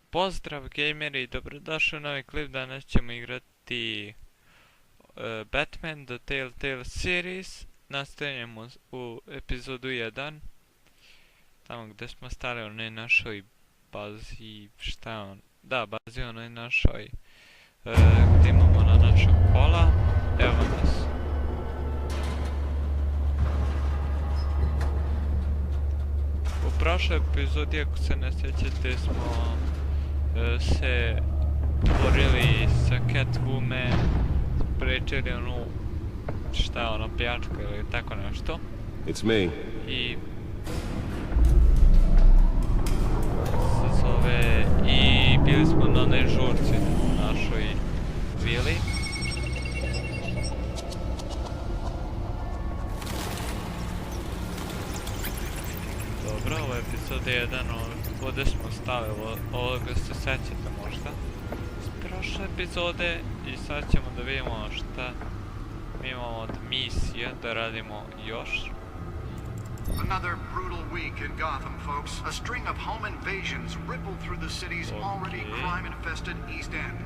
Pozdrav gameri, dobrodošli u novi klip. Danas ćemo igrati Batman The Telltale series. Nastavljamo u epizodu 1. Tamo gdje smo stali u onoj našoj bazi, šta je on? Da, bazi u onoj našoj, gdje imamo na naša kola. Evo nas. U prošloj epizodi, ako se ne sjećate, smo se borili sa Catwoman, sprečili onu, šta je ono, pljačku ili tako nešto. It's me. I se zove, i bili smo na onoj žurci našoj vili. Dobro, ovo je epizode 1, ovdje smo stali, ovoga se sećate možda iz prošle epizode i sad ćemo da vidimo šta mi imamo od misije da radimo još. Another brutal week in Gotham, folks. A string of home invasions rippled through the city's already crime-infested East End.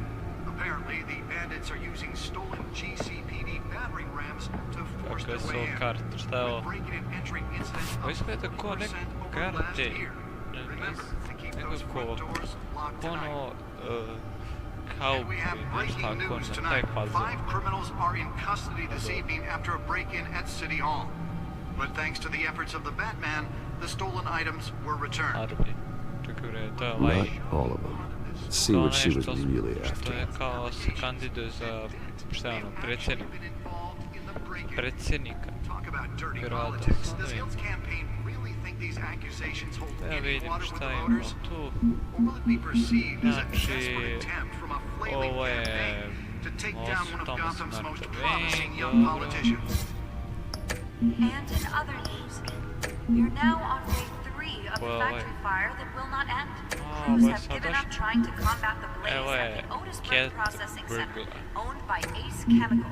Apparently, the bandits are using stolen GCPD battering rams to force their way in. With breaking and entering incidents of 40% over the last year. Remember to keep those front doors locked tonight. And we have breaking news tonight. 5 criminals are in custody this evening after a break-in at City Hall. But thanks to the efforts of the Batman, the stolen items were returned. Not all of them. See what she was really after. Talk about dirty politics. Does Hill's campaign really think these accusations hold any water with the voters? Or will it be perceived as a desperate attempt from a flailing campaign to take down one of Gotham's most promising young politicians? And in other news, we're now on day 3 of the factory fire that will not end. Crews have given up trying to combat the blaze at the Otisburg Processing Center, owned by Ace Chemical.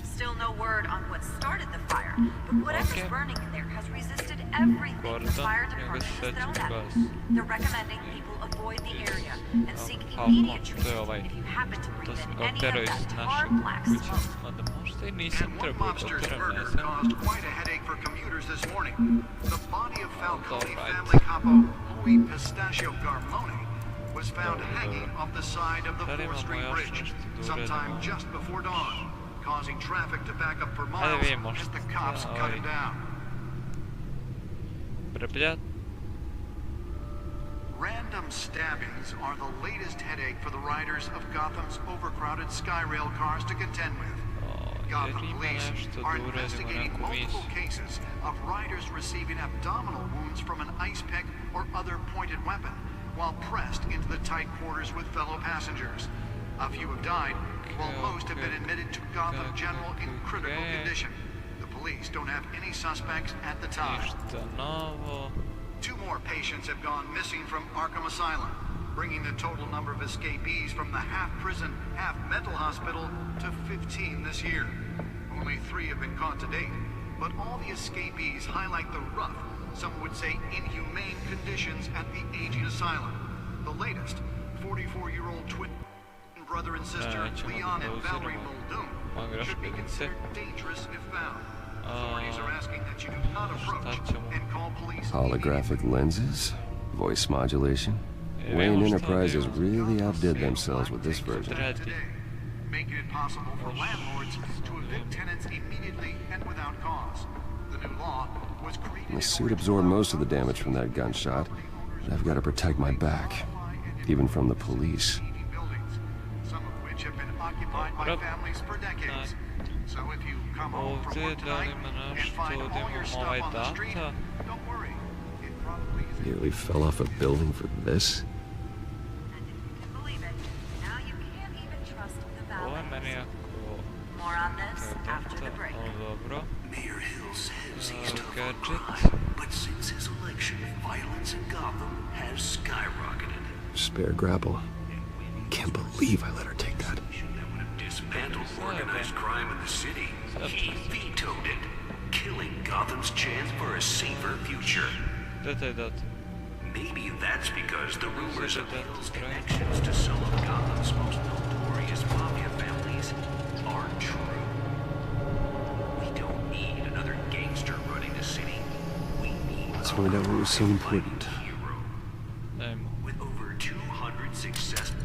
Still no word on what started the fire, but whatever's burning in there has resisted everything the fire department has thrown at it. They're recommending people avoid the area and seek immediate treatment if you happen to breathe in any of that tar black smoke. And one monster's murder caused quite a headache for commuters this morning. The body of Falcone family capo Louis Pistachio Garmone was found hanging off the side of the 4th Street Bridge sometime just before dawn, causing traffic to back up for miles as the cops cut him down. Random stabbings are the latest headache for the riders of Gotham's overcrowded Skyrail cars to contend with. Gotham police are investigating multiple cases of riders receiving abdominal wounds from an ice pick or other pointed weapon while pressed into the tight quarters with fellow passengers. A few have died, while most have been admitted to Gotham General in critical condition. The police don't have any suspects at the time. 2 more patients have gone missing from Arkham Asylum, bringing the total number of escapees from the half-prison, half-mental hospital to 15 this year. Only 3 have been caught to date, but all the escapees highlight the rough, some would say inhumane conditions at the aging asylum. The latest, 44-year-old twin brother and sister Leon and Valerie Muldoon should be considered dangerous if found. Authorities are asking that you do not approach and call police. Holographic lenses, voice modulation. Wayne Enterprises really outdid themselves with this version. Making it possible for landlords to evict tenants immediately and without cause. The new law was created. The suit absorbed most of the damage from that gunshot, but I've got to protect my back, even from the police. Some of which have been occupied by families for decades. So if you come home from work tonight and find all your stuff on the street, don't worry. It probably is. Nearly fell off a building for this. More on this after the break. Mayor Hill says he's tough on crime, but since his election, violence in Gotham has skyrocketed. Spare grapple. Can't believe I let her take that. That would have dismantled organized crime in the city. He vetoed it. killing Gotham's chance for a safer future. Maybe that's because the rumors of Hill's connections to some of Gotham's most notorious mafia families aren't true. We don't need another gangster running the city. We need Let's find out what was so important. hero with over 200 successful.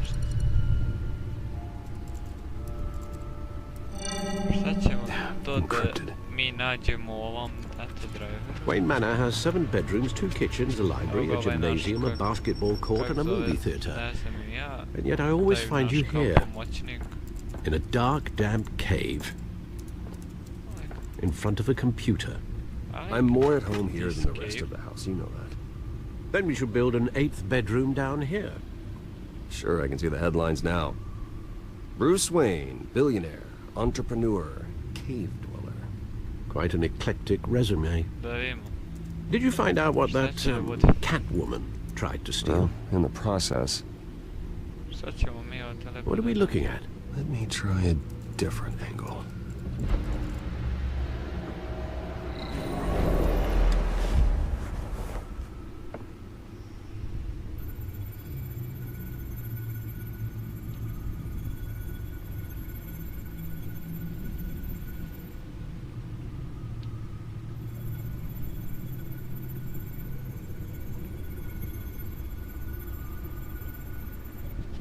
Šta ćemo to da Encrypted. mi nađemo u ovom drive? Wayne Manor has 7 bedrooms, 2 kitchens, a library, a gymnasium, a basketball court, and a movie theatre. And yet I always find you here, in a dark, damp cave, in front of a computer. I'm more at home here than the rest of the house, you know that. Then we should build an 8th bedroom down here. Sure, I can see the headlines now. Bruce Wayne, billionaire, entrepreneur, cave dweller. Quite an eclectic resume. Da vidimo. Did you find out what that Catwoman tried to steal? Well, in the process. Šta ćemo mi od telefona? What are we looking at? Let me try a different angle.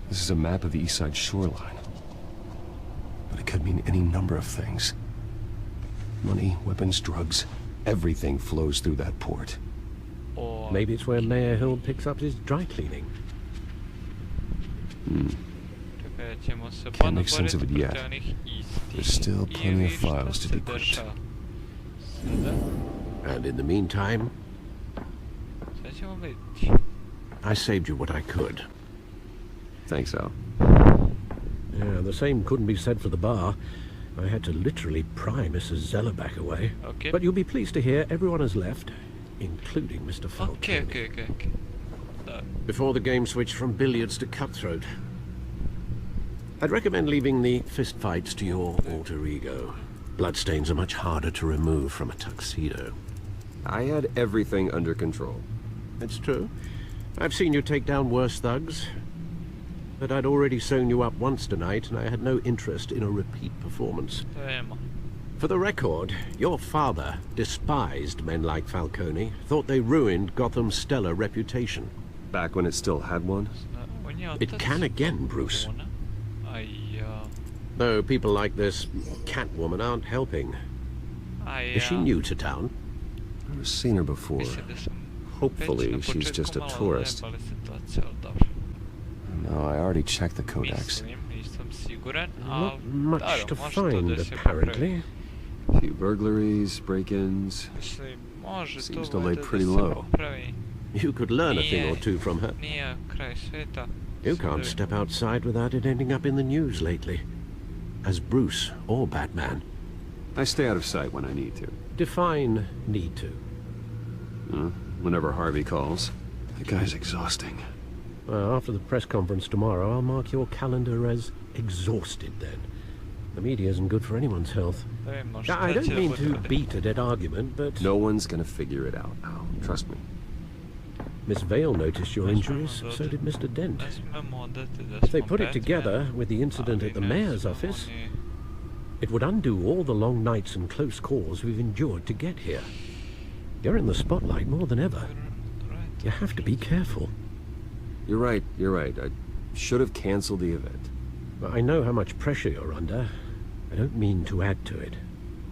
This is a map of the east side shoreline. But it could mean any number of things. Money, weapons, drugs, everything flows through that port. Or Maybe it's where Mayor Hill picks up his dry cleaning. čekaj, ćemo se Can't make sense of it ponovoriti yet. protiv onih istih. There's still I plenty of vi šta files to se decrypt. dešava. Sada, And in the meantime, sad ćemo vidjeti. I saved you what I could. Thanks, Al. Yeah, the same couldn't be said for the bar. I had to literally pry Mrs. Zellerback away. Okay. But you'll be pleased to hear everyone has left, including Mr. Falcone. Okay. Da, Before the game switched from billiards to cutthroat. I'd recommend leaving the fistfights to your alter ego. Bloodstains are much harder to remove from a tuxedo. I had everything under control. It's true. I've seen you take down worse thugs. But I'd already sewn you up once tonight, and I had no interest in a repeat performance. da vidimo. For the record, your father despised men like Falcone, thought they ruined Gotham's stellar reputation. Back when it still had one. On je It otac can again, Bruce. Falcone. A ja... Though people like this Catwoman aren't helping. Is she new to town? I've never seen her before. Mislim da sam Hopefully, već na she's početku just a malo tourist. zajebali situaciju, ali dobro. No, I already checked the codex. Mislim, nisam siguran, ali... Not much dobro, to može to find, da se popravi. apparently. A few burglaries, break-ins. Mislim, može Seems to to lay valjda pretty da se low. popravi. You could learn a thing or two from her. Nije kraj sveta. You Sad can't da step outside without it ending up in the news lately. As Bruce or Batman. I stay out of sight when I need to. Define need to. Whenever Harvey calls. The guy's exhausting. Well, after the press conference tomorrow, I'll mark your calendar as exhausted then. The media isn't good for anyone's health. Da vidimo I šta don't će da mean bude to ovdje. beat a dead argument, but No one's gonna figure it out, Al. Trust me. Miss Vale noticed your Ne injuries, smemo so da did Mr. Dent. Ne smemo odati da If they smo put it Batman, together with the incident ali at the ne mayor's smemo office, ni- it would undo all the long nights and close calls we've endured to get here. You're in the spotlight more than ever. Right. You have to be careful. You're right. I should have canceled the event. I know how much pressure you're under. I don't mean to add to it.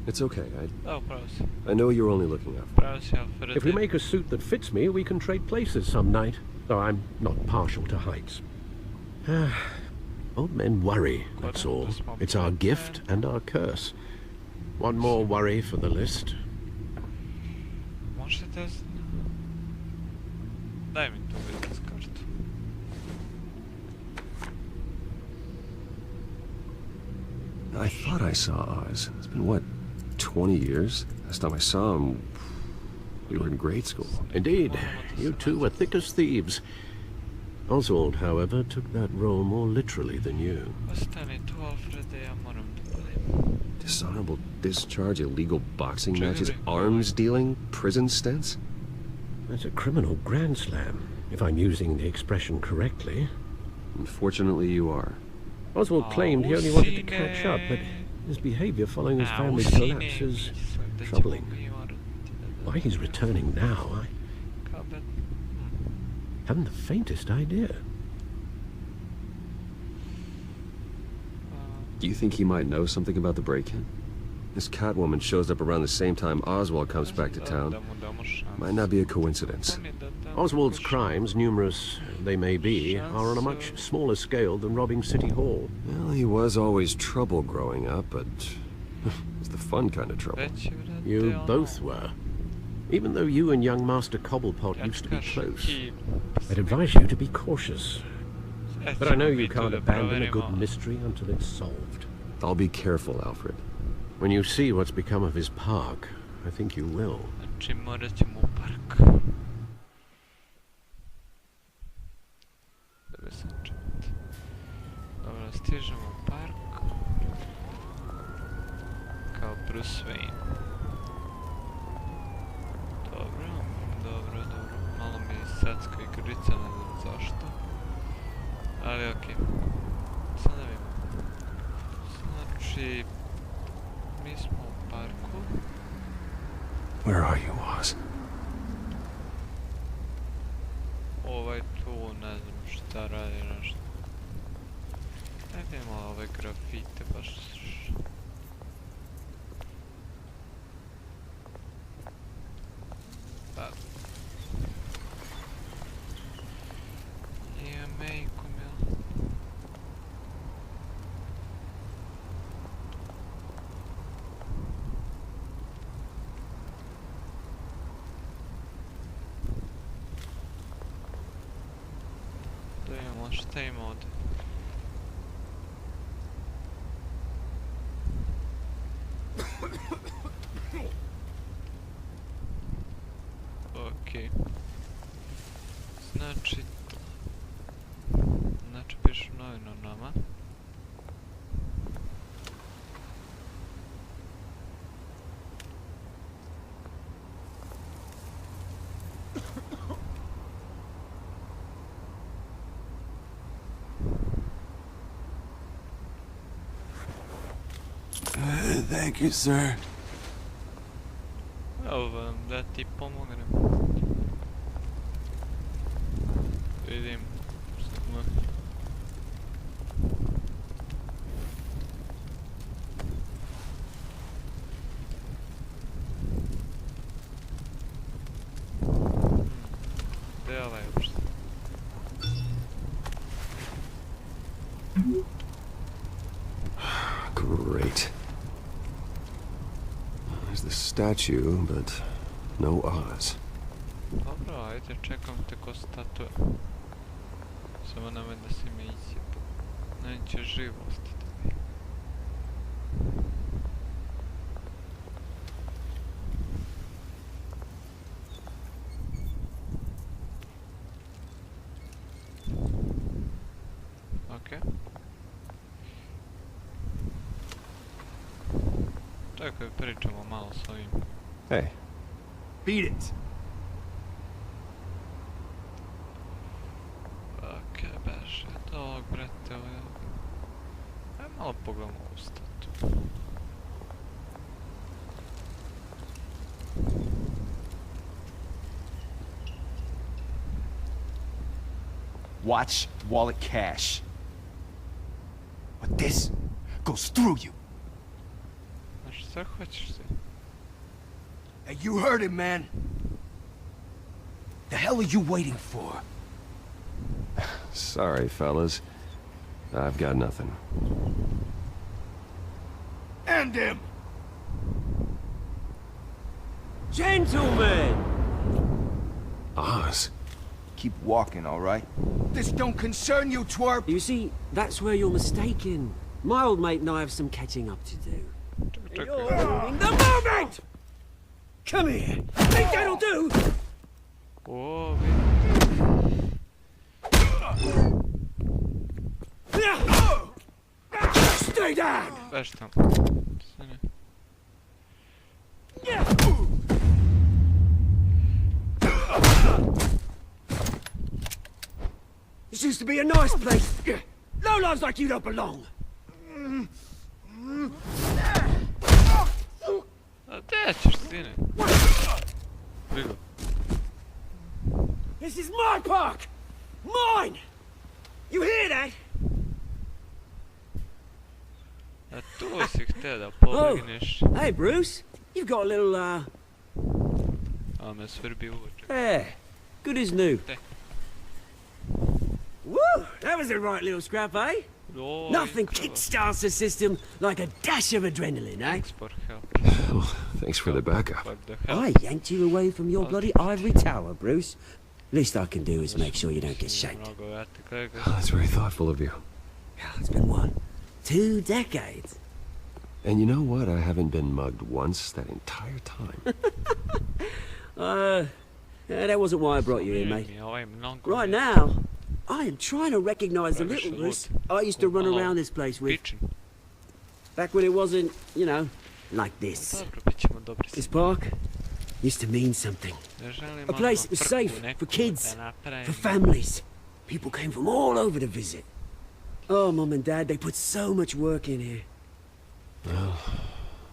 It's okay. Da, upravo si. I know you're only looking out for Upravo si, Alfred. If we make a suit that fits me, we can trade places some night. Though I'm not partial to heights. Old men worry, that's all. It's our gift and our curse. One more worry for the list. Možete... Daj mi tu vidas kartu. I thought I saw Oz. It's been, what, 20 years? Last time I saw him, we were in grade school. Indeed, you two were thick as thieves. Oswald, however, took that role more literally than you. Ostani tu, Alfrede, ja moram da palim. Dishonorable discharge, illegal boxing matches, arms dealing, prison stints? That's a criminal grand slam, if I'm using the expression correctly. Unfortunately, you are. Oswald claimed he only wanted to catch up, but his behavior following his family's collapse is troubling. Why he's returning now, I haven't the faintest idea. Do you think he might know something about the break-in? This Catwoman shows up around the same time Oswald comes back to town. Might not be a coincidence. Oswald's crimes, numerous they may be, are on a much smaller scale than robbing City Hall. Well, he was always trouble growing up, but it's the fun kind of trouble. You both were. Even though you and young Master Cobblepot used to be close, I'd advise you to be cautious. But I know you can't abandon a good mystery until it's solved. I'll be careful, Alfred. When you see what's become of his park, I think you will. Dobro, stižemo u park. Kao Bruce Wayne. Dobro. Malo mi je sacka igrica, ne znam zašto. Ali okej. Sad da vidimo. Znači, mi smo u parku. Where are you, Oz? Ovaj tu, ne znam šta radi nešto. Ajde malo ove grafite baš. Pa. Nije mejkom, jel? Da imamo šta ima ovdje. Okej. Znači pišu novinu nama. Thank you, sir. Evo vam da ti pomognem. Vidim. Gdje je ovaj uopšte? Great. There's the statue, but no Oz. Dobro, ajde, čekam te ko statue. Samo nemoj da si me isjepo. Neće živo ostati. Okej. Čekaj, pričamo malo s ovim. Hey. Beat it. Okej, beže do ovog, brate, ovo je... Aj malo pogledamo ovu statu. Watch wallet cash. But this goes through you. Znaš, šta hoćeš ti? Hey, you heard it, man. The hell are you waiting for? Sorry, fellas. I've got nothing. End him! Gentlemen! Oz? Keep walking, all right? This don't concern you, twerp! You see, that's where you're mistaken. My old mate and I have some catching up to do. You're ruining the moment! Come here! Think that'll do? O, vidim. Stay down! Baš tamo. Stani. This used to be a nice place. Lowlifes like you don't belong. A gdje ćeš, sine? Vigo. This is my park! Mine! You hear that? A tu si htio da pobegneš. Hey, Bruce. You've got a little, A me svrbi uvođe. Yeah, good as new. Hey. Woo! That was a right little scrap, eh? Oj, Nothing krva. kickstarts the system like a dash of adrenaline, eh? Thanks for help. Oh, thanks for the backup. For the help. I yanked you away from your bloody ivory tower, Bruce. Least I can do is make sure you don't get shanked. Mnogo vrati kolega. Oh, that's very thoughtful of you. It's been what? 2 decades. And you know what? I haven't been mugged once that entire time. Yeah, that wasn't why I brought you here, mate. Mi ovaj mnogo Right mi- now, I am trying to recognize the little Bruce I used to run Malo around this place with. pičen. Back when it wasn't, you know, like this. Dobro, bit ćemo dobri. This park used to mean something. Ne želim A place that was frku safe neku for kids, da napravim. for families. People came from all over to visit. Oh, Mum and Dad, they put so much work in here.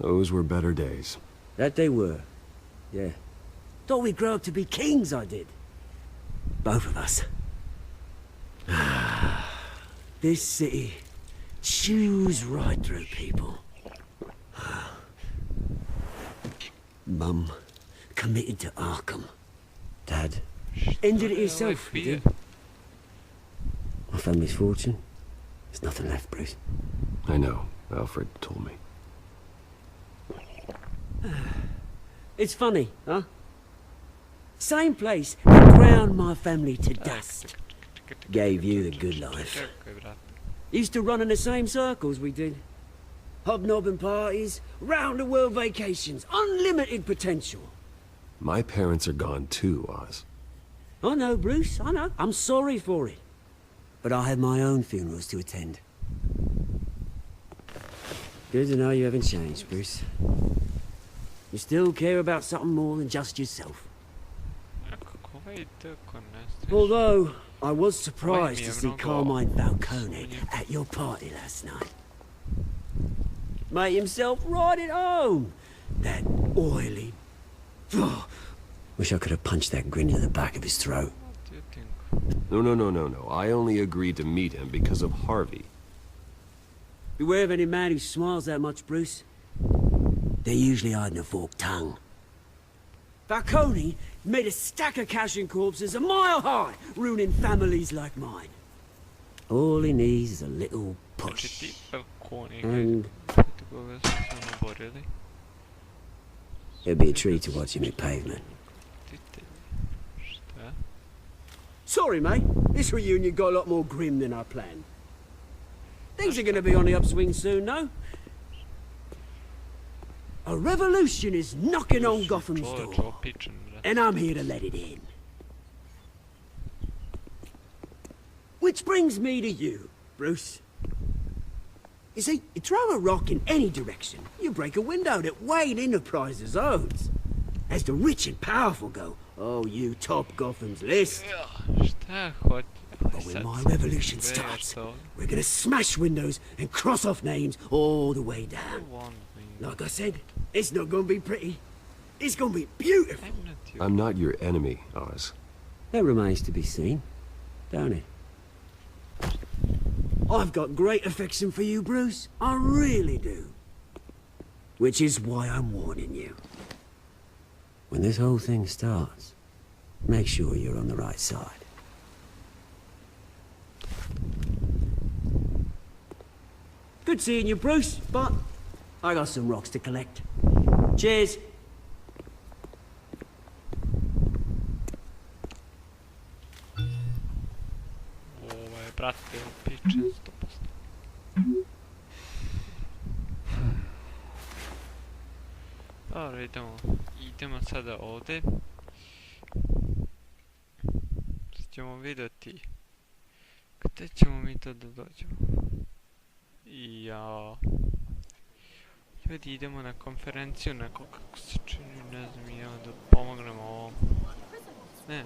Those were better days. That they were. Yeah. Thought we'd grow up to be kings, I did. Both of us. This city chews right through people. Mum committed to Arkham. Dad ended it yourself. Ovaj You pije. did. My family's fortune. There's nothing left, Bruce. I know. Alfred told me. It's funny, huh? Same place that ground my family to dust. Gave you the good life. Čekaj, brate. Used to run in the same circles we did. Hobnobbing parties, round-the-world vacations, unlimited potential. My parents are gone too, Oz. I know, Bruce, I know. I'm sorry for it. But I have my own funerals to attend. Good to know you haven't changed, Bruce. You still care about something more than just yourself. Kako ovaj tako nestaš? Although, I was surprised mi to je see mnogo Carmine Falcone at your party last night. Made himself right at home. That oily... Wish I could have punched that grin in the back of his throat. What do you think? No. I only agreed to meet him because of Harvey. Beware of any man who smiles that much, Bruce. They're usually hiding a forked tongue. Falcone made a stack of cashing corpses a mile high, ruining families like mine. All he needs is a little Znači push. ti Falcone And protiv koga su se ono borili? it'll be a treat to watch him hit pavement. Titelj. Šta? Sorry, mate. This reunion got a lot more grim than I planned. Things are gonna be on the upswing soon, no? A revolution is knocking on Gotham's Čovječ, door, opičan, brate. and I'm here to let it in. Which brings me to you, Bruce. You see, you throw a rock in any direction, you break a window that Wayne Enterprises owns. As the rich and powerful go, oh, you top Gotham's list. Ja, šta hoće? But when my revolution starts, we're gonna smash windows and cross off names all the way down. Like I said, it's not gonna be pretty. It's gonna be beautiful. I'm not your enemy, Oz. That remains to be seen, don't it? I've got great affection for you, Bruce. I really do. Which is why I'm warning you. When this whole thing starts, make sure you're on the right side. Good seeing you, Bruce, but I got some rocks to collect. Cheers. Brate, opičan 100%. Dobro, idemo sada ovdje. Sad ćemo vidjeti gdje ćemo mi to da dođemo. Ja. Ljudi, idemo na konferenciju, neko kako se čini, ne znam ja, da pomognemo ovom. Ne.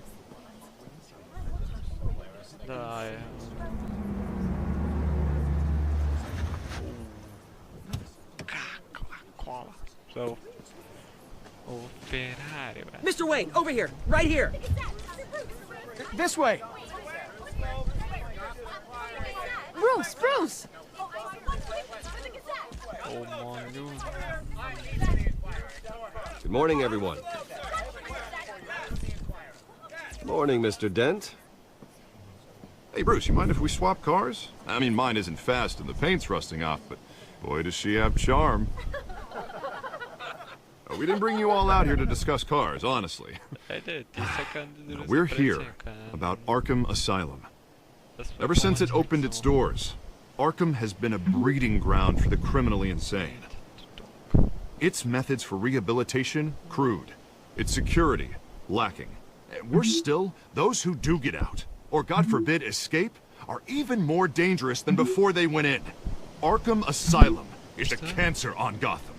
Da, je. Kakva kola. So. Oh, Ferrari, man. Mr. Wayne, over here, right here. This way. Bruce! Oh, mon Dieu. Good morning, everyone. Morning, Mr. Dent. Hey, Bruce, you mind if we swap cars? I mean, mine isn't fast and the paint's rusting off, but boy, does she have charm. We didn't bring you all out here to discuss cars, honestly. We're here about Arkham Asylum. Ever since it opened its doors, Arkham has been a breeding ground for the criminally insane. Its methods for rehabilitation, crude. Its security, lacking. Worse still, those who do get out, or God forbid escape, are even more dangerous than before they went in. Arkham Asylum is a cancer on Gotham.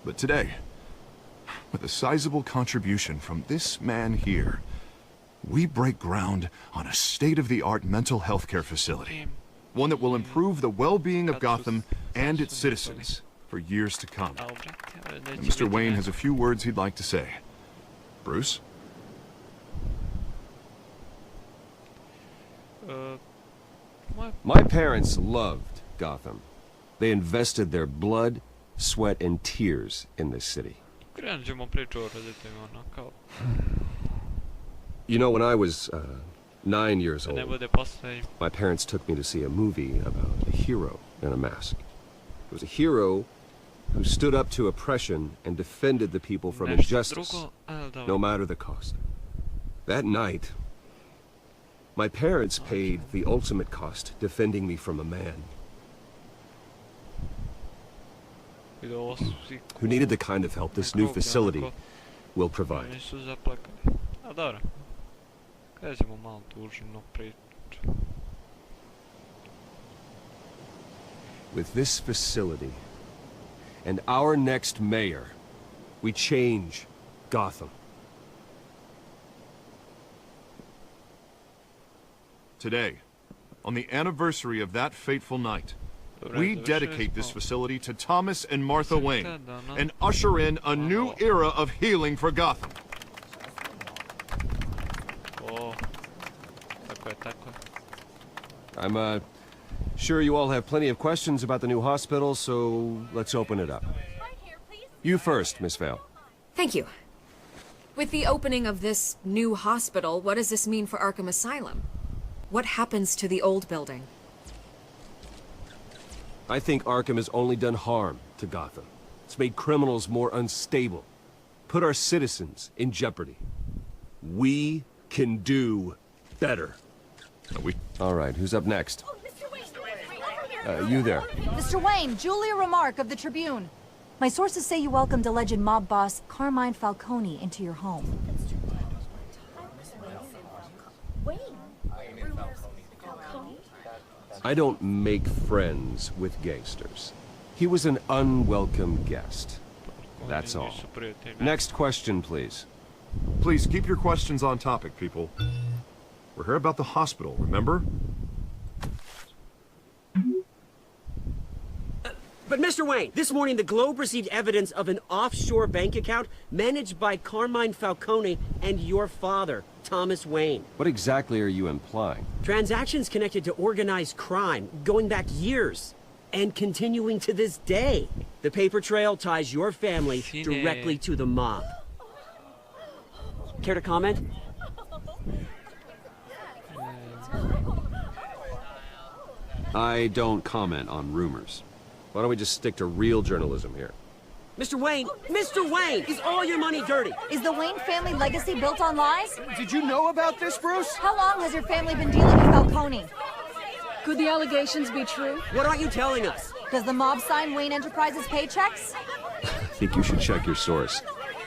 But today, with a sizable contribution from this man here, we break ground on a state-of-the-art mental health care facility. One that will improve the well-being of Gotham and its citizens for years to come. And Mr. Wayne has a few words he'd like to say. Bruce? My parents loved Gotham. They invested their blood, sweat, and tears in this city. You know, when I was 9 years old, my parents took me to see a movie about a hero in a mask. It was a hero who stood up to oppression and defended the people from injustice, no matter the cost. That night, my parents paid the ultimate cost defending me from a man who needed the kind of help this new facility will provide. With this facility and our next mayor, we change Gotham. Today, on the anniversary of that fateful night, we dedicate this facility to Thomas and Martha Wayne and usher in a new era of healing for Gotham. I'm sure you all have plenty of questions about the new hospital, so let's open it up. You first, Miss Vale. Thank you. With the opening of this new hospital, what does this mean for Arkham Asylum? What happens to the old building? I think Arkham has only done harm to Gotham. It's made criminals more unstable, put our citizens in jeopardy. We can do better. All right, who's up next? Oh, Mr. Wayne. You there. Mr. Wayne, Julia Remark of the Tribune. My sources say you welcomed alleged mob boss Carmine Falcone into your home. I don't make friends with gangsters. He was an unwelcome guest. That's all. Next question, please. Please keep your questions on topic, people. We're here about the hospital, remember? But Mr. Wayne, this morning the Globe received evidence of an offshore bank account managed by Carmine Falcone and your father, Thomas Wayne. What exactly are you implying? Transactions connected to organized crime, going back years, and continuing to this day. The paper trail ties your family directly to the mob. Care to comment? I don't comment on rumors. Why don't we just stick to real journalism here? Mr. Wayne! Mr. Wayne! Is all your money dirty? Is the Wayne family legacy built on lies? Did you know about this, Bruce? How long has your family been dealing with Falcone? Could the allegations be true? What aren't you telling us? Does the mob sign Wayne Enterprises paychecks? I think you should check your source.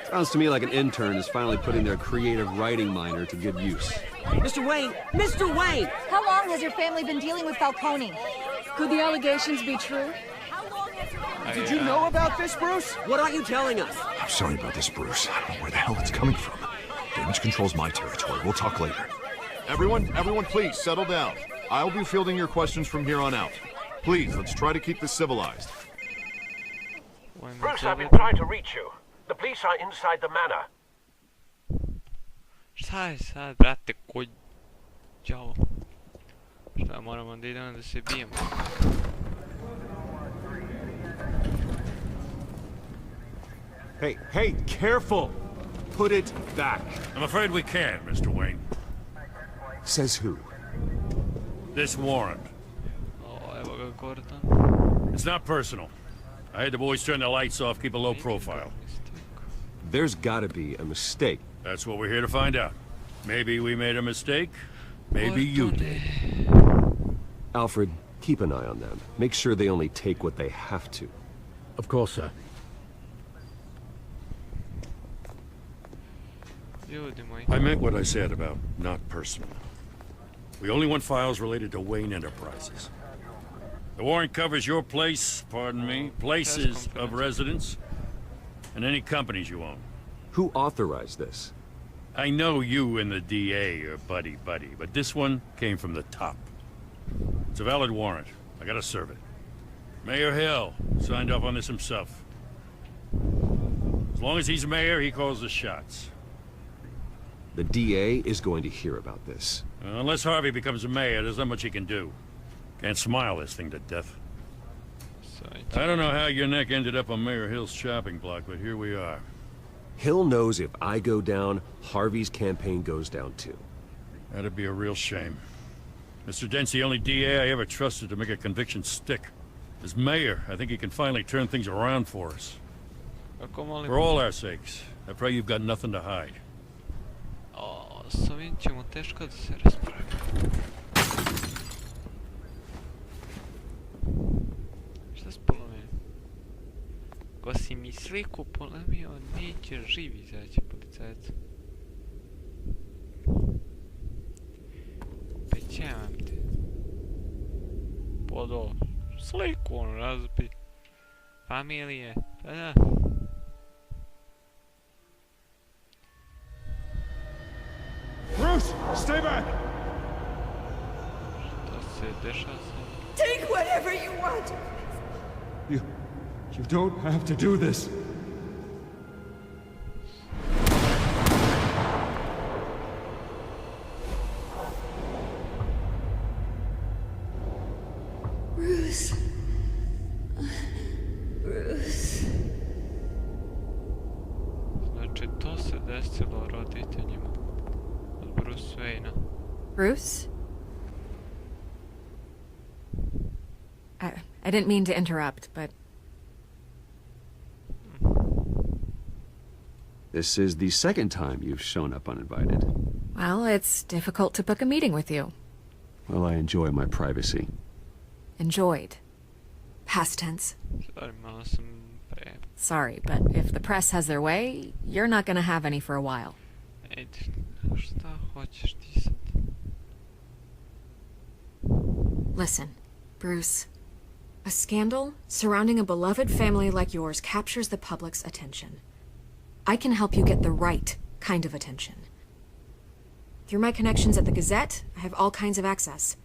Sounds to me like an intern is finally putting their creative writing minor to good use. Mr. Wayne! Mr. Wayne! How long has your family been dealing with Falcone? Could the allegations be true? Did you know about this, Bruce? What aren't you telling us? I'm sorry about this, Bruce. I don't know where the hell it's coming from. Damage control's my territory. We'll talk later. Everyone, please, settle down. I'll be fielding your questions from here on out. Please, let's try to keep this civilized. Bruce, I've been trying to reach you. The police are inside the manor. Sad, brate, koji... Ćao. Šta, moramo da idemo da se bijemo. Hey, careful! Put it back. I'm afraid we can't, Mr. Wayne. Says who? This warrant. Oh, evo ga Gordon. It's not personal. I had the boys turn the lights off, keep a low profile. There's gotta be a mistake. That's what we're here to find out. Maybe we made a mistake. Maybe you did. Alfred, keep an eye on them. Make sure they only take what they have to. Of course, sir. I meant what I said about not personal. We only want files related to Wayne Enterprises. The warrant covers your place, pardon me, places of residence, and any companies you own. Who authorized this? I know you and the DA are buddy-buddy, but this one came from the top. It's a valid warrant. I gotta serve it. Mayor Hill signed off on this himself. As long as he's mayor, he calls the shots. The DA is going to hear about this. Unless Harvey becomes a mayor, there's not much he can do. Can't smile this thing to death. I don't know how your neck ended up on Mayor Hill's chopping block, but here we are. Hill knows if I go down, Harvey's campaign goes down too. That'd be a real shame. Mr. Dent's the only DA I ever trusted to make a conviction stick. As mayor, I think he can finally turn things around for us. For all our sakes, I pray you've got nothing to hide. S ovim ćemo teško da se raspravimo. Šta si polomio? Ko si mi sliku polomio, neće živi izaći policajac. Obećavam te. Podo, sliku on razbi. Familije, pa da. Bruce, stay back! Take whatever you want! You don't have to do this. Bruce. Bruce. Znači, to se desilo roditeljima. Bruce Wayne. Bruce? I didn't mean to interrupt, but... This is the second time you've shown up uninvited. Well, it's difficult to book a meeting with you. Well, I enjoy my privacy. Enjoyed. Past tense. Sorry, but if the press has their way, you're not gonna have any for a while. Listen, Bruce. A scandal surrounding a beloved family like yours captures the public's attention. I can help you get the right kind of attention. Through my connections at the Gazette, I have all kinds of access.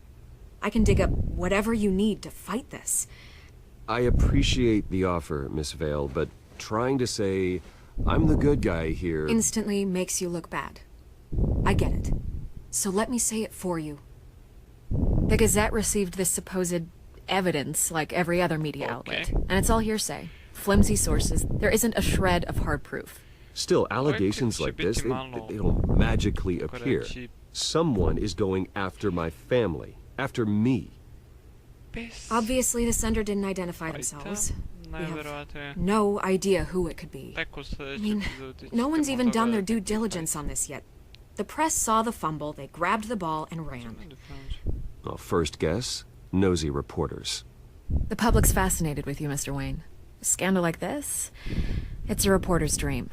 I can dig up whatever you need to fight this. I appreciate the offer, Miss Vale, but trying to say I'm the good guy here... instantly makes you look bad. I get it. So let me say it for you. The Gazette received this supposed evidence like every other media outlet, and it's all hearsay. Flimsy sources. There isn't a shred of hard proof. Still, allegations like this, they don't magically appear. Someone is going after my family. After me. Obviously, the sender didn't identify themselves. We have no idea who it could be. I mean, no one's even done their due diligence on this yet. The press saw the fumble, they grabbed the ball and ran. Well, first guess, nosy reporters. The public's fascinated with you, Mr. Wayne. A scandal like this? It's a reporter's dream.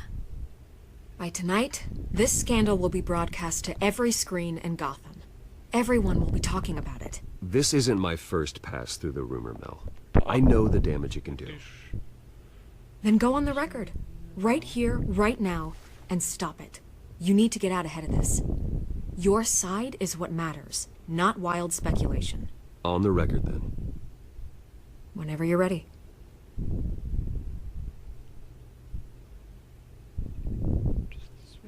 By tonight, this scandal will be broadcast to every screen in Gotham. Everyone will be talking about it. This isn't my first pass through the rumor mill. I know the damage it can do. Then go on the record. Right here, right now, and stop it. You need to get out ahead of this. Your side is what matters, not wild speculation. On the record, then. Whenever you're ready.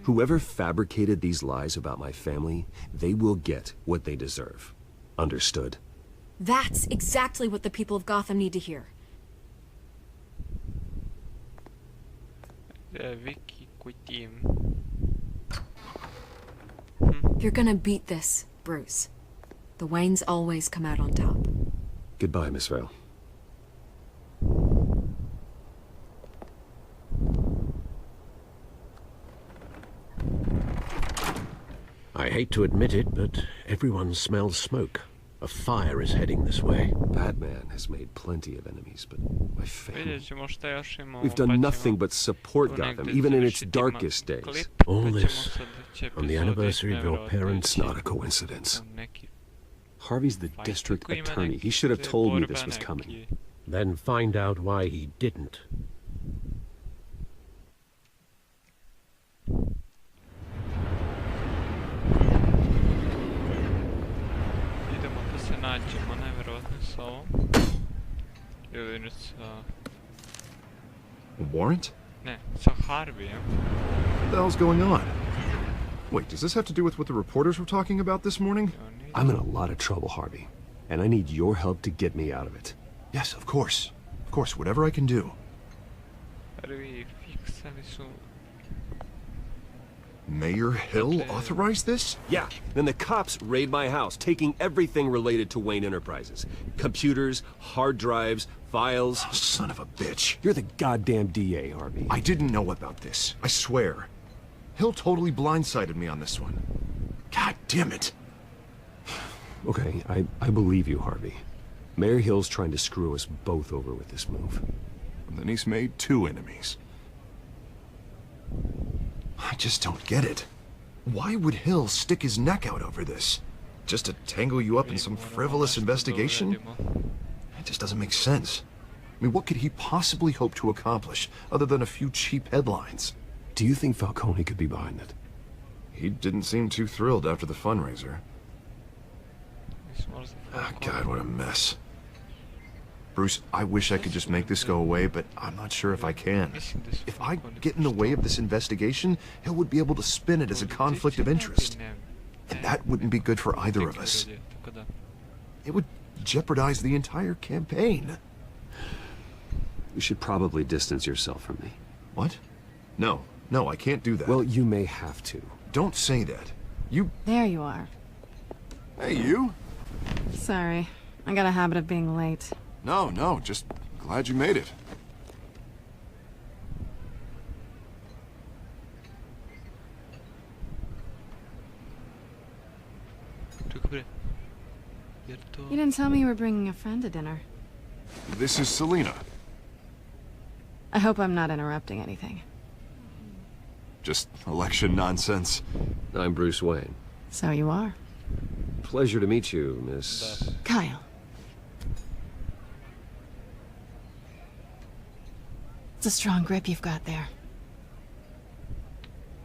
Whoever fabricated these lies about my family, they will get what they deserve. Understood? That's exactly what the people of Gotham need to hear. You're gonna beat this, Bruce. The Waynes always come out on top. Goodbye, Miss Vale. I hate to admit it, but everyone smells smoke. A fire is heading this way. Batman has made plenty of enemies, but my family... We've done nothing but support Gotham, even in its darkest days. All this on the anniversary of your parents' It's not a coincidence. Harvey's the district attorney. He should have told me this was coming. Then find out why he didn't. Nađemo najverovatno sa ovom. Ili sa... A warrant? Ne, sa Harveyem. What the hell's going on? Wait, does this have to do with what the reporters were talking about this morning? I'm in a lot of trouble, Harvey. And I need your help to get me out of it. Yes, of course. Of course, whatever I can do. Prvi fiksali su... Mayor Hill authorized this? Yeah, then the cops raid my house, taking everything related to Wayne Enterprises. Computers, hard drives, files. Oh, son of a bitch. You're the goddamn DA, Harvey. I didn't know about this, I swear. Hill totally blindsided me on this one. God damn it. Okay, I believe you, Harvey. Mayor Hill's trying to screw us both over with this move. And then he's made 2 enemies. I just don't get it. Why would Hill stick his neck out over this? Just to tangle you up in some frivolous investigation? It just doesn't make sense. I mean, what could he possibly hope to accomplish other than a few cheap headlines? Do you think Falcone could be behind it? He didn't seem too thrilled after the fundraiser. Ah, God, what a mess. Bruce, I wish I could just make this go away, but I'm not sure if I can. If I get in the way of this investigation, Hill would be able to spin it as a conflict of interest. And that wouldn't be good for either of us. It would jeopardize the entire campaign. You should probably distance yourself from me. What? No, I can't do that. Well, you may have to. Don't say that. You... There you are. Hey, you? Sorry. I got a habit of being late. No, just glad you made it. You didn't tell me you were bringing a friend to dinner. This is Selina. I hope I'm not interrupting anything. Just election nonsense. I'm Bruce Wayne. So you are. Pleasure to meet you, Miss... Kyle. It's a strong grip you've got there.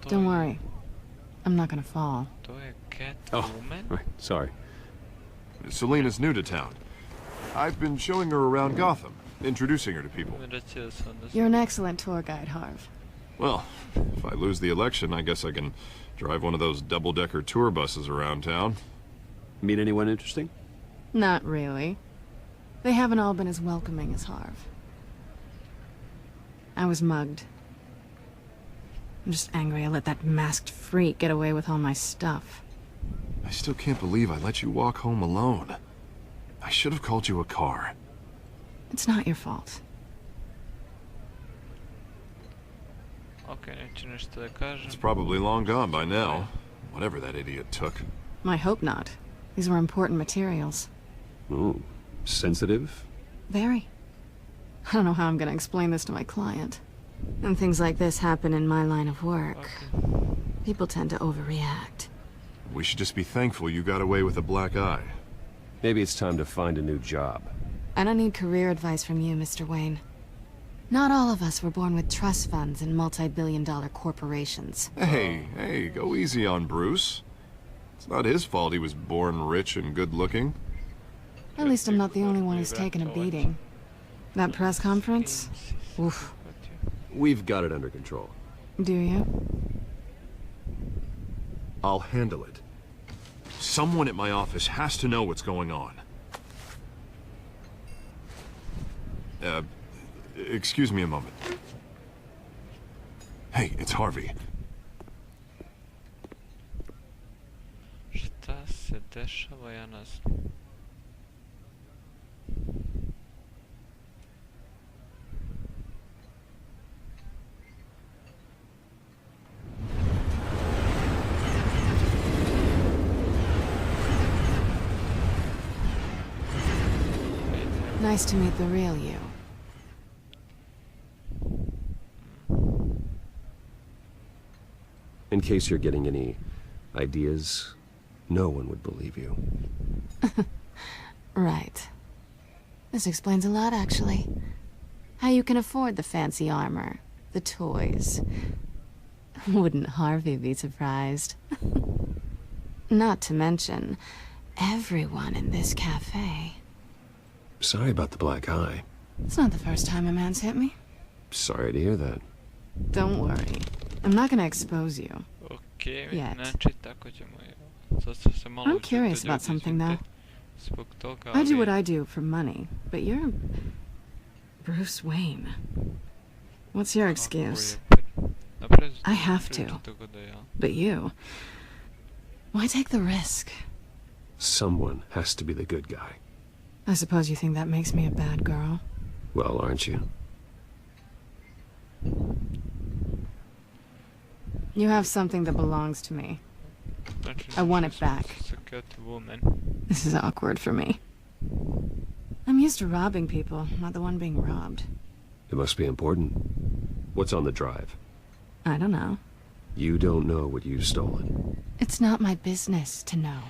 Don't worry. I'm not gonna fall. Oh, right, sorry. Selina's new to town. I've been showing her around Gotham, introducing her to people. You're an excellent tour guide, Harv. Well, if I lose the election, I guess I can drive one of those double-decker tour buses around town. Meet anyone interesting? Not really. They haven't all been as welcoming as Harv. I was mugged. I'm just angry I let that masked freak get away with all my stuff. I still can't believe I let you walk home alone. I should have called you a car. It's not your fault. It's probably long gone by now. Whatever that idiot took. I hope not. These were important materials. Ooh, sensitive? Very. I don't know how I'm gonna explain this to my client. And things like this happen in my line of work. People tend to overreact. We should just be thankful you got away with a black eye. Maybe it's time to find a new job. I don't need career advice from you, Mr. Wayne. Not all of us were born with trust funds and multi-billion-dollar corporations. Hey, go easy on Bruce. It's not his fault he was born rich and good-looking. At least I'm not the only one who's taken a beating. That press conference? Oof. We've got it under control. Do you? I'll handle it. Someone at my office has to know what's going on. Excuse me a moment. Hey, it's Harvey. Šta se dešava, ja ne znam. Nice to meet the real you. In case you're getting any ideas, no one would believe you. Right. This explains a lot, actually. How you can afford the fancy armor, the toys. Wouldn't Harvey be surprised? Not to mention, everyone in this cafe. Sorry about the black eye. It's not the first time a man's hit me. Sorry to hear that. Don't worry. I'm not gonna expose you. Okay, yet. I'm curious about something, though. I do what I do for money, but you're Bruce Wayne. What's your excuse? I have to. But you... Why take the risk? Someone has to be the good guy. I suppose you think that makes me a bad girl? Well, aren't you? You have something that belongs to me. I want it back. This is awkward for me. I'm used to robbing people, not the one being robbed. It must be important. What's on the drive? I don't know. You don't know what you've stolen. It's not my business to know.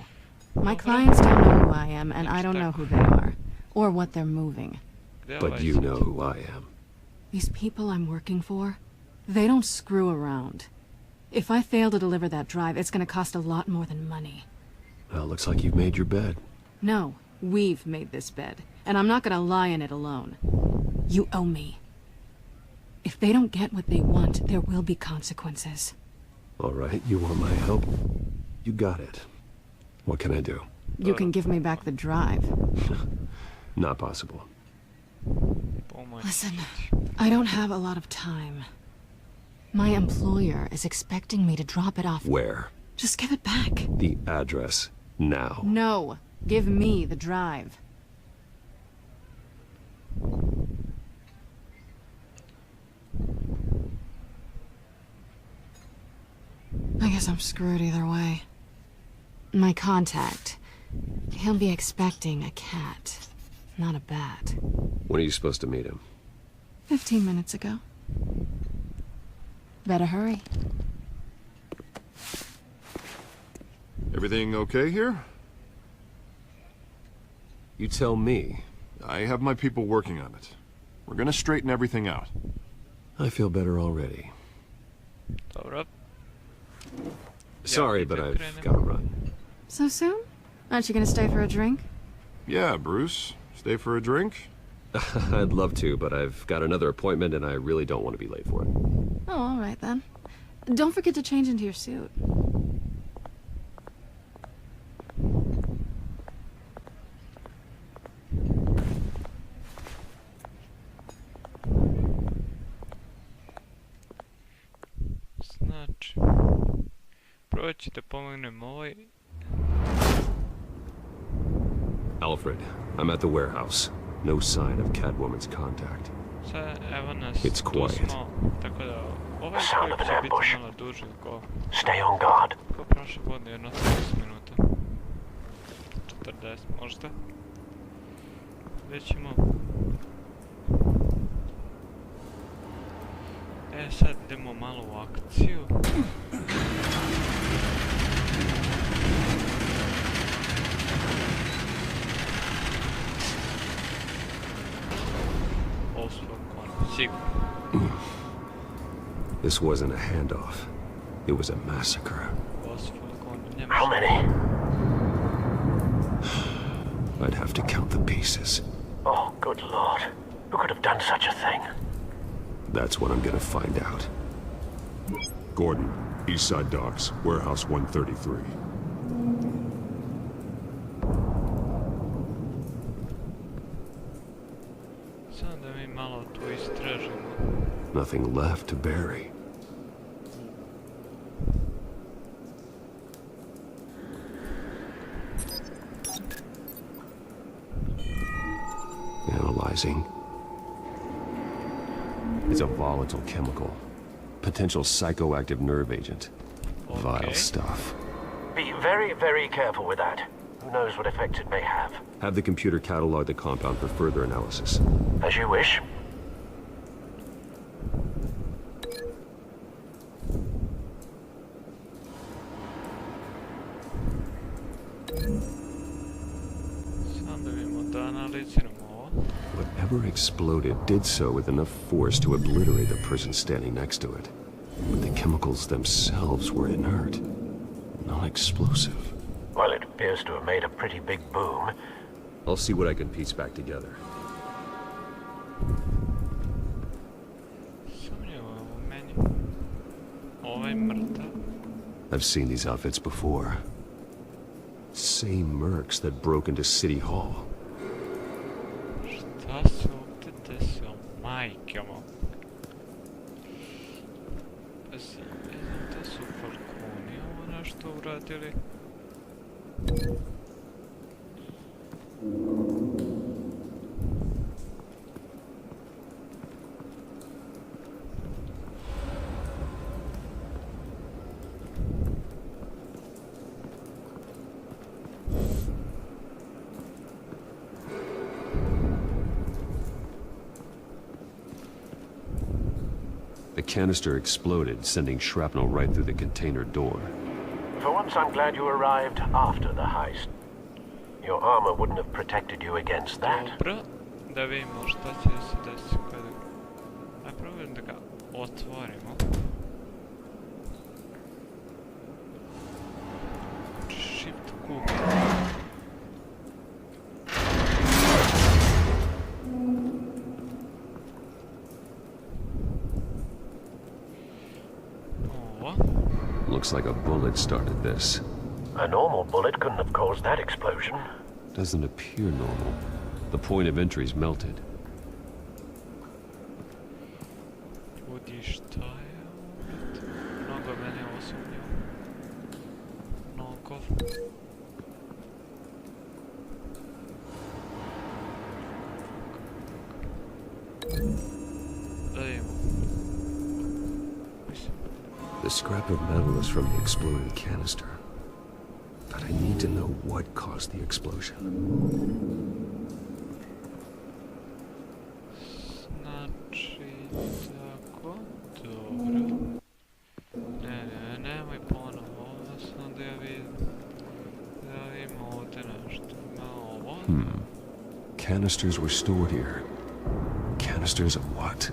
My clients don't know who I am, and I don't know who they are, or what they're moving. But you know who I am. These people I'm working for, they don't screw around. If I fail to deliver that drive, it's gonna cost a lot more than money. Well, looks like you've made your bed. No, we've made this bed, and I'm not gonna lie in it alone. You owe me. If they don't get what they want, there will be consequences. All right, you want my help? You got it. What can I do? You can give me back the drive. Not possible. Listen, I don't have a lot of time. My employer is expecting me to drop it off. Where? Just give it back. The address, now. No, give me the drive. I guess I'm screwed either way. My contact, he'll be expecting a cat, not a bat. When are you supposed to meet him? 15 minutes ago. Better hurry. Everything okay here? You tell me. I have my people working on it. We're gonna straighten everything out. I feel better already. Dobra. Sorry, but I've got to run. So soon? Aren't you gonna stay for a drink? Yeah, Bruce. Stay for a drink? I'd love to, but I've got another appointment and I really don't want to be late for it. Oh, all right then. Don't forget to change into your suit. Znači, prvo ćete pomognem ovaj. Alfred, I'm at the warehouse. No sign of Catwoman's contact. It's quiet. The sound of an ambush. Stay on guard. Ko prošle godine, jedno 30 minuta. 40 možda. Već ćemo. Sad idemo malo u akciju. This wasn't a handoff. It was a massacre. How many? I'd have to count the pieces. Oh, good lord. Who could have done such a thing? That's what I'm gonna find out. Gordon, Eastside Docks, Warehouse 133. Nothing left to bury. Analyzing. It's a volatile chemical. Potential psychoactive nerve agent. Vile stuff. Be very, very careful with that. Who knows what effect it may have. Have the computer catalog the compound for further analysis. As you wish. Whatever exploded did so with enough force to obliterate the person standing next to it. But the chemicals themselves were inert, non-explosive. Well, it appears to have made a pretty big boom. I'll see what I can piece back together. I've seen these outfits before. Same mercs that broke into City Hall. The canister exploded, sending shrapnel right through the container door. For once, I'm glad you arrived after the heist. Your armor wouldn't have protected you against that. Dobro, da vidimo šta će se desiti kada... Ajde probam da ga otvorimo. Shift Q. Looks like a bullet started this. A normal bullet couldn't have caused that explosion. Doesn't appear normal. The point of entry's melted. The scrap of metal is from the exploded canister. But I need to know what caused the explosion. Canisters were stored here. Canisters of what?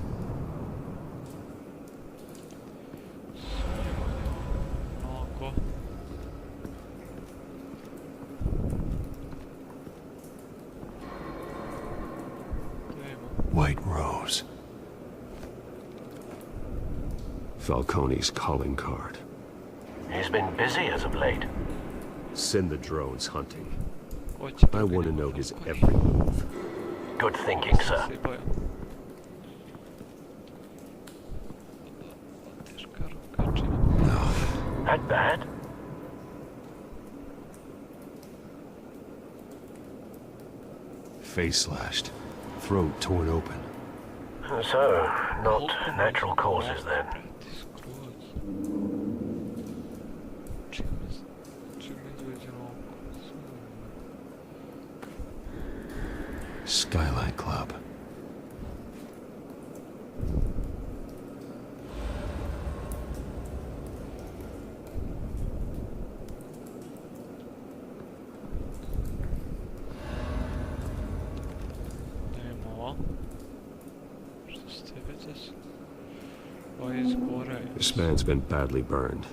White Rose. Falcone's calling card. He's been busy as of late. Send the drones hunting. I want to know his every move. Good thinking, sir. That bad? Face slashed. Throat torn open. So, not natural causes then. Skyline Club. This man's been badly burned,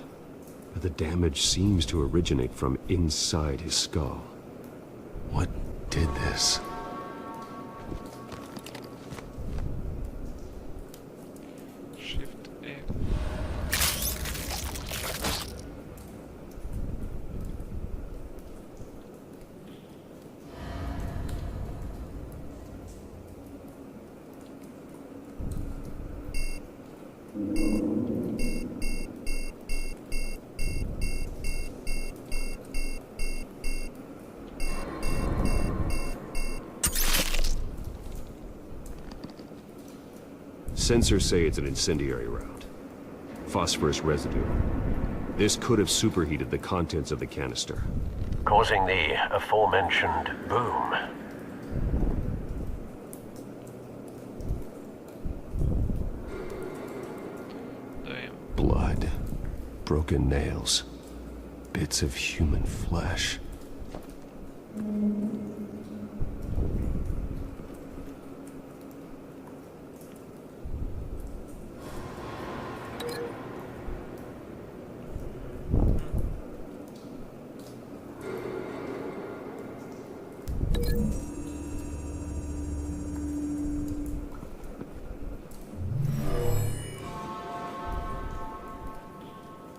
but the damage seems to originate from inside his skull. What did this? Sensors say it's an incendiary round. Phosphorus residue. This could have superheated the contents of the canister, causing the aforementioned boom. Blood, broken nails, bits of human flesh.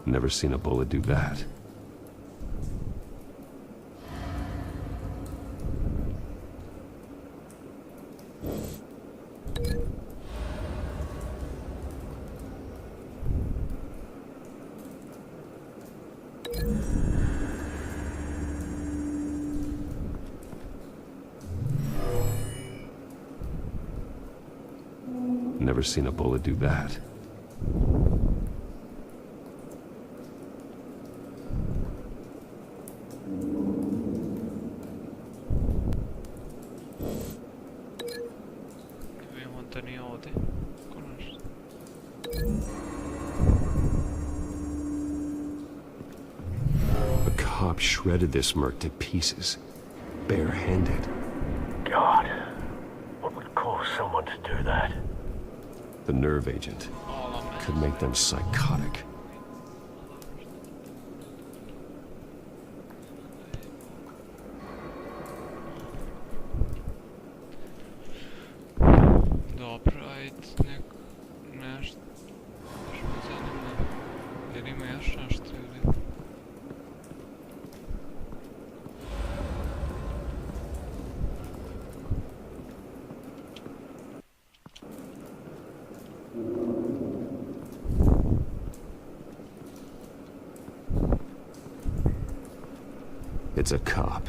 Never seen a bullet do that. Never seen a bullet do that. A cop shredded this merc to pieces, bare-handed. God, what would cause someone to do that? The nerve agent could make them psychotic. It's a cop.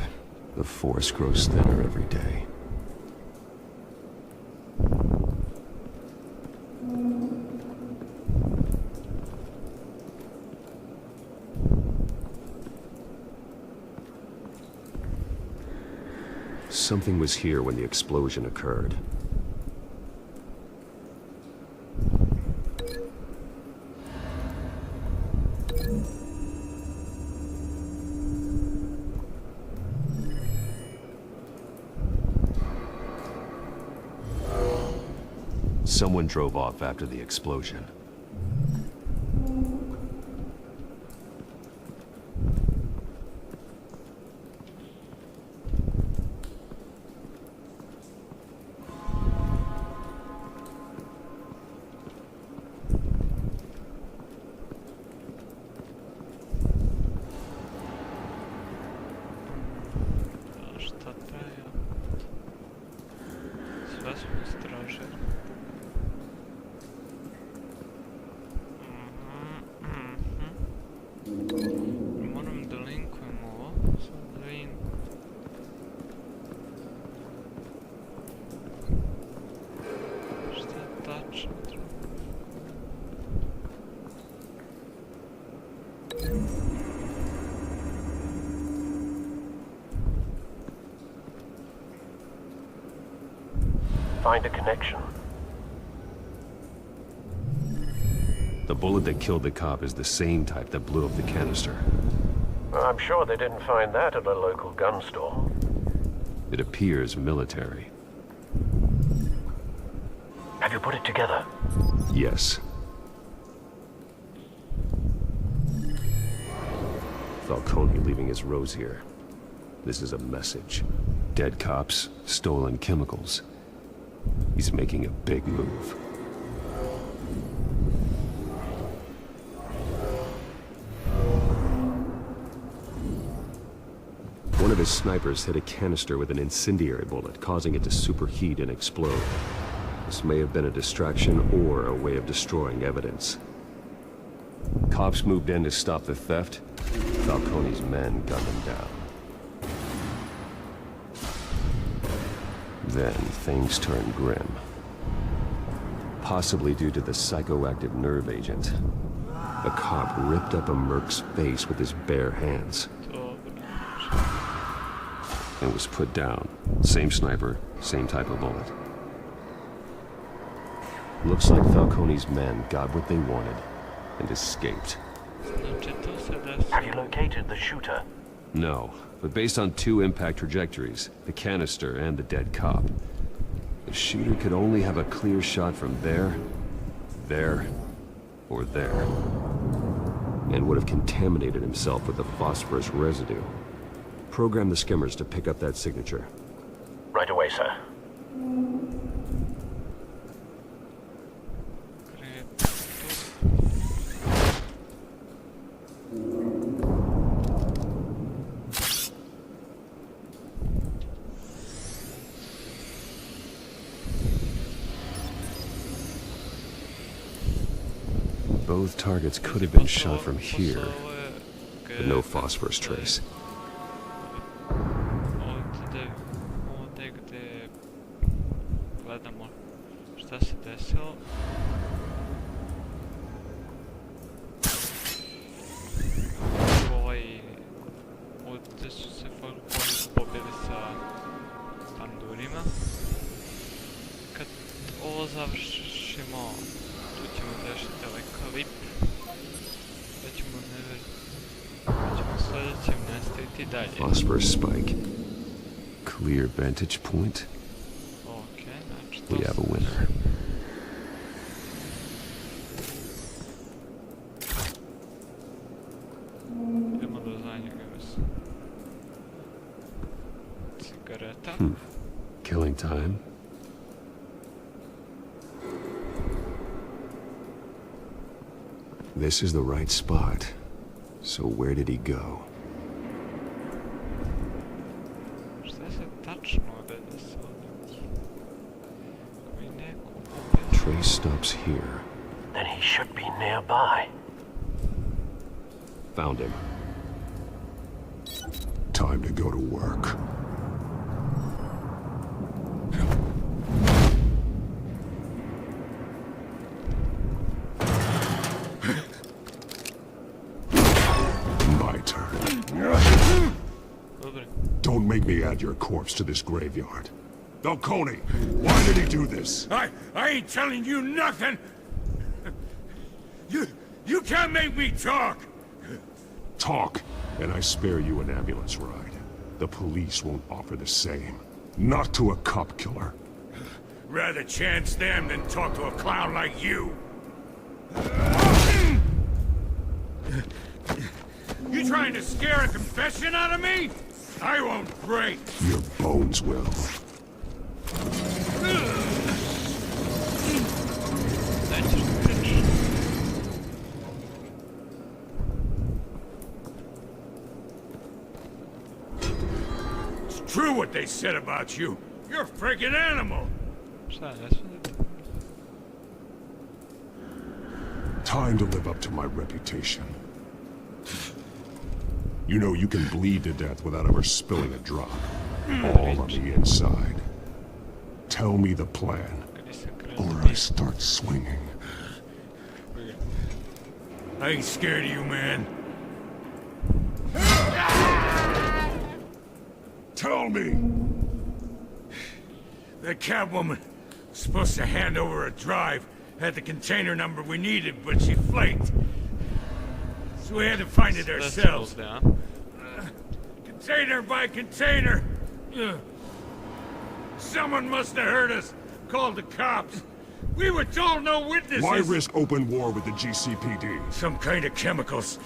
The force grows thinner every day. Something was here when the explosion occurred. Someone drove off after the explosion. Find a connection. The bullet that killed the cop is the same type that blew up the canister. I'm sure they didn't find that at a local gun store. It appears military. Have you put it together? Yes. Falcone leaving his rose here. This is a message. Dead cops, stolen chemicals. He's making a big move. One of his snipers hit a canister with an incendiary bullet, causing it to superheat and explode. This may have been a distraction or a way of destroying evidence. Cops moved in to stop the theft. Falcone's men gunned them down. Then things turned grim. Possibly due to the psychoactive nerve agent. A cop ripped up a merc's face with his bare hands. And was put down. Same sniper, same type of bullet. Looks like Falcone's men got what they wanted and escaped. Have you located the shooter? No, but based on 2 impact trajectories, the canister and the dead cop, the shooter could only have a clear shot from there, or there, and would have contaminated himself with the phosphorus residue. Program the skimmers to pick up that signature. Right away, sir. Both targets could have been shot from here, but no phosphorus trace. Phosphorus spike. Clear vantage point. We have a winner. Killing time. This is the right spot. So where did he go? Trace stops here. Then he should be nearby. Found him. Time to go to work. My turn. Don't make me add your corpse to this graveyard. Falcone, why did he do this? I ain't telling you nothing! You can't make me talk! Talk, and I spare you an ambulance ride. The police won't offer the same. Not to a cop killer. Rather chance them than talk to a clown like you. You trying to scare a confession out of me? I won't break. Your bones will. It's true what they said about you. You're a freaking animal. Time to live up to my reputation. You know you can bleed to death without ever spilling a drop. All on the inside. Tell me the plan, or I start swinging. I ain't scared of you, man. Tell me! The Catwoman was supposed to hand over a drive, had the container number we needed, but she flaked. So we had to find it ourselves. Container by container. Someone must have heard us, called the cops. We were told no witnesses. Why risk open war with the GCPD? Some kind of chemicals.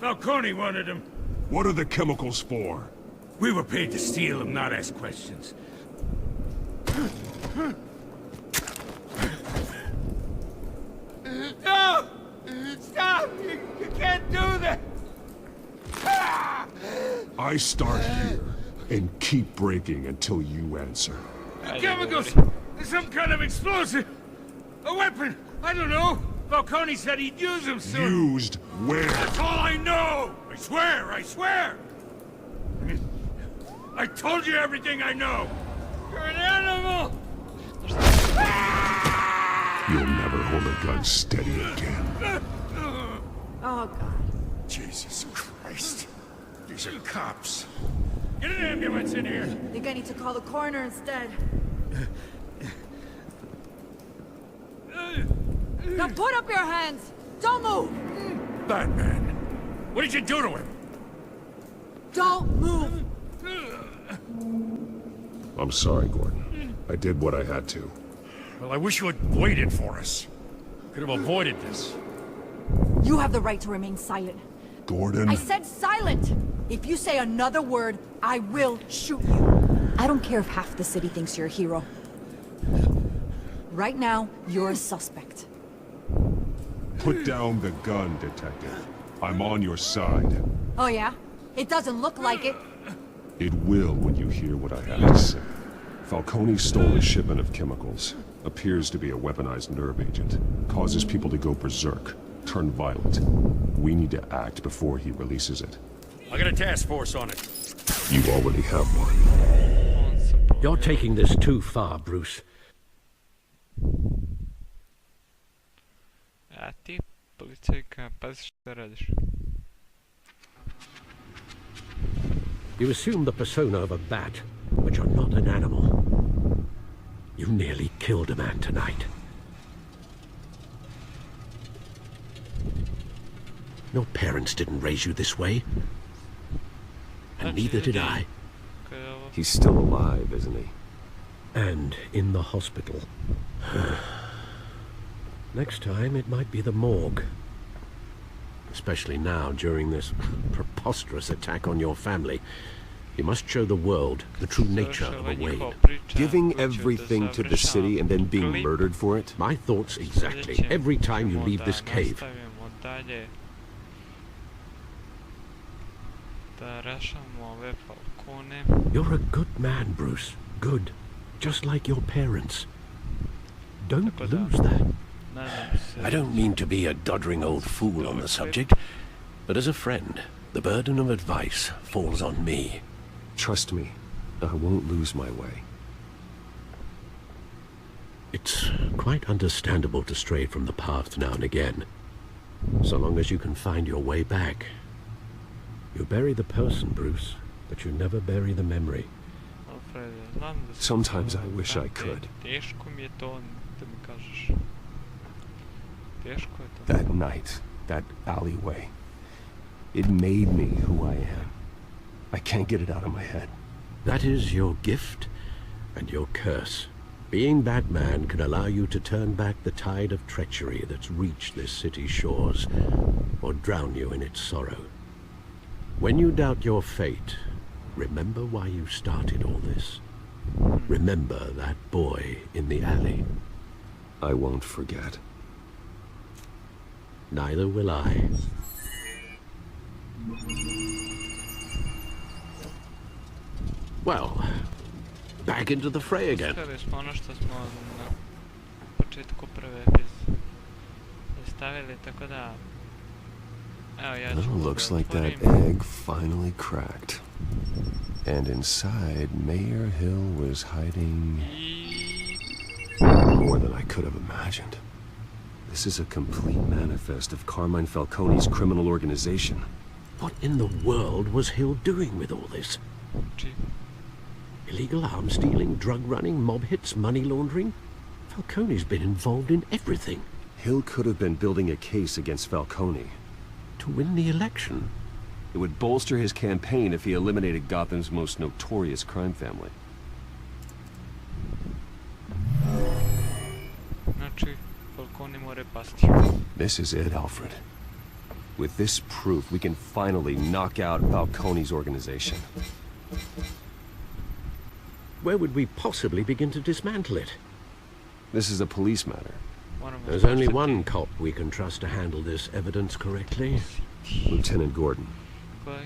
Falcone wanted them. What are the chemicals for? We were paid to steal them, not ask questions. No! Stop! You can't do that! I start here and keep breaking until you answer. Chemicals! Some kind of explosive! A weapon! I don't know! Falcone said he'd use them soon! Used where? That's all I know! I swear! I swear! I told you everything I know! You're an animal! You'll never hold a gun steady again. Oh, God. Jesus Christ. These are cops. Get an ambulance in here! I think I need to call the coroner instead. Now put up your hands! Don't move! Batman, what did you do to him? Don't move! I'm sorry, Gordon. I did what I had to. Well, I wish you had waited for us. Could have avoided this. You have the right to remain silent. Gordon? I said silent! If you say another word, I will shoot you. I don't care if half the city thinks you're a hero. Right now, you're a suspect. Put down the gun, Detective. I'm on your side. Oh yeah? It doesn't look like it. It will when you hear what I have to say. Falcone stole a shipment of chemicals. Appears to be a weaponized nerve agent. Causes people to go berserk. Turn violent. We need to act before he releases it. I got a task force on it. You already have one. You're taking this too far, Bruce. A ti, policijka, pazi šta radiš. You assume the persona of a bat, but you're not an animal. You nearly killed a man tonight. Your parents didn't raise you this way. And neither did I. He's still alive, isn't he? And in the hospital. Next time, it might be the morgue. Especially now, during this preposterous attack on your family. You must show the world the true nature of a Wayne. Giving everything to the city and then being murdered for it? My thoughts exactly. Every time you leave this cave. You're a good man, Bruce. Good. Just like your parents. Don't lose that. I don't mean to be a doddering old fool on the subject, but as a friend, the burden of advice falls on me. Trust me, I won't lose my way. It's quite understandable to stray from the path now and again, so long as you can find your way back. You bury the person, Bruce, but you never bury the memory. Sometimes I wish I could. That night, that alleyway, it made me who I am. I can't get it out of my head. That is your gift and your curse. Being Batman can allow you to turn back the tide of treachery that's reached this city's shores, or drown you in its sorrow. When you doubt your fate, remember why you started all this. Remember that boy in the alley. I won't forget. Neither will I. Well, back into the fray again. Well, looks like that egg finally cracked. And inside, Mayor Hill was hiding more than I could have imagined. This is a complete manifest of Carmine Falcone's criminal organization. What in the world was Hill doing with all this? Illegal arms dealing, drug running, mob hits, money laundering? Falcone's been involved in everything. Hill could have been building a case against Falcone. To win the election? It would bolster his campaign if he eliminated Gotham's most notorious crime family. Falcone more pasti. This is it, Alfred. With this proof, we can finally knock out Falcone's organization. Where would we possibly begin to dismantle it? This is a police matter. There's only one cop we can trust to handle this evidence correctly. Lieutenant Gordon.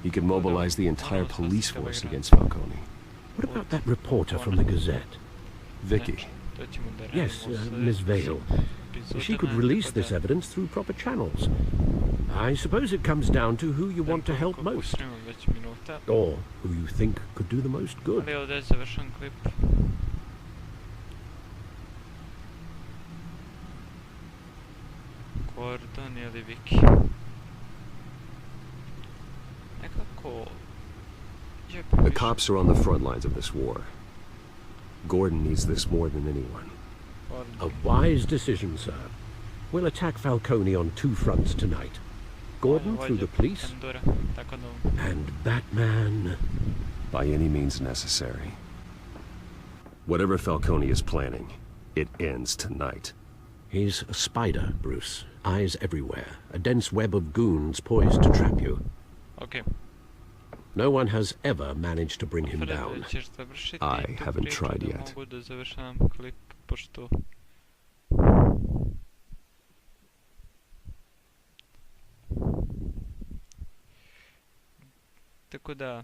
He could mobilize the entire police force against Falcone. What about that reporter from the Gazette? Vicky. Yes, Miss Vale. She could release this evidence through proper channels. I suppose it comes down to who you want to help most. Or who you think could do the most good. Gordon ili Vicky. The cops are on the front lines of this war. Gordon needs this more than anyone. A wise decision, sir. We'll attack Falcone on two fronts tonight. Gordon through the police, and Batman by any means necessary. Whatever Falcone is planning, it ends tonight. He's a spider, Bruce. Eyes everywhere. A dense web of goons poised to trap you. Okay. No one has ever managed to bring him down. I haven't tried yet. Tako da...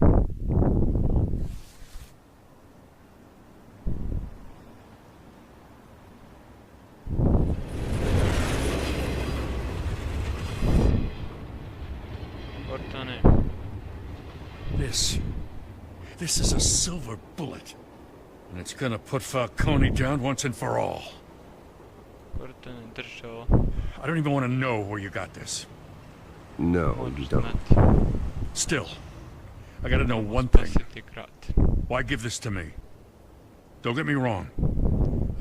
This is a silver bullet. And it's gonna put Falcone down once and for all. I don't even want to know where you got this. No, you don't. Still, I gotta know one thing. Why give this to me? Don't get me wrong.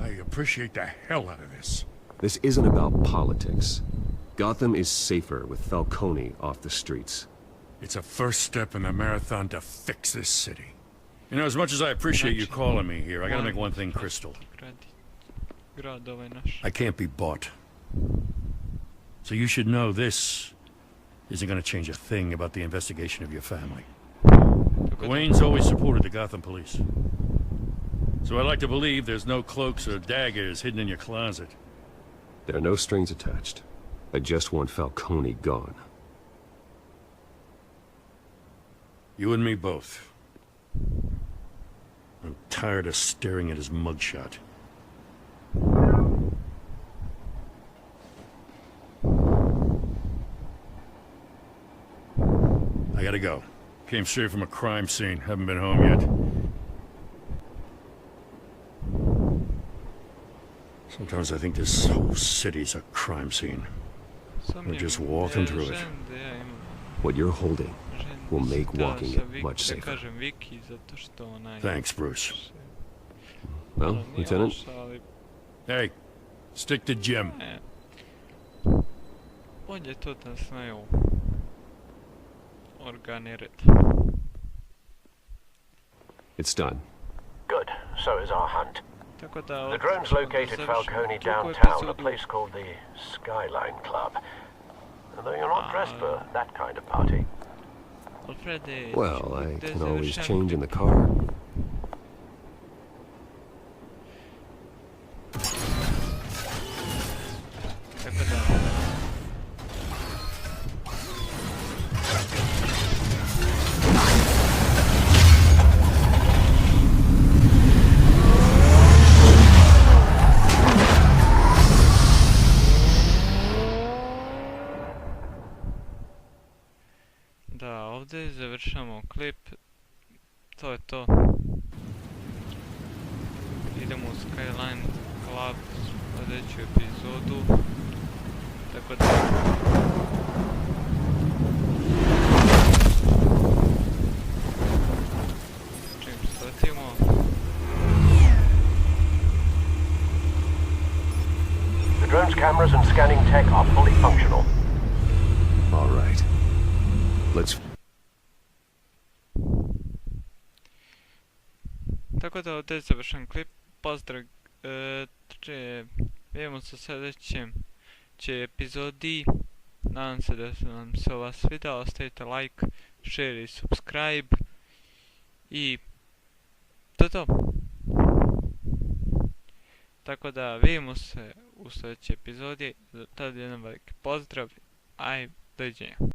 I appreciate the hell out of this. This isn't about politics. Gotham is safer with Falcone off the streets. It's a first step in the marathon to fix this city. You know, as much as I appreciate you calling me here, I gotta make one thing crystal. I can't be bought. So you should know this isn't gonna change a thing about the investigation of your family. Wayne's always supported the Gotham police. So I like to believe there's no cloaks or daggers hidden in your closet. There are no strings attached. I just want Falcone gone. You and me both. I'm tired of staring at his mugshot. I gotta go. Came straight from a crime scene. Haven't been home yet. Sometimes I think this whole city's a crime scene. We're just walking through it. What you're holding will make walking it much safer. Thanks, Bruce. Well, Lieutenant? Hey, stick to Jim. It's done. Good. So is our hunt. The drone's located Falcone downtown, a place called the Skyline Club. Although you're not dressed for that kind of party. Well, I can always change in the car. Da, ovdje završamo klip. To je to. Idemo u Skyline Club sljedeću epizodu. Tako da... Čim shvatimo... The drone's cameras and scanning tech are fully functional. All right. Let's... Tako da ovdje završam klip. Pozdrav. Vidimo se u sljedećem epizodi. Nadam se da vam se ova svidjela, ostavite like, share i subscribe. I to je to. Tako da vidimo se u sljedećoj epizodi. Do tada jedan veliki pozdrav. Aj, doviđenja.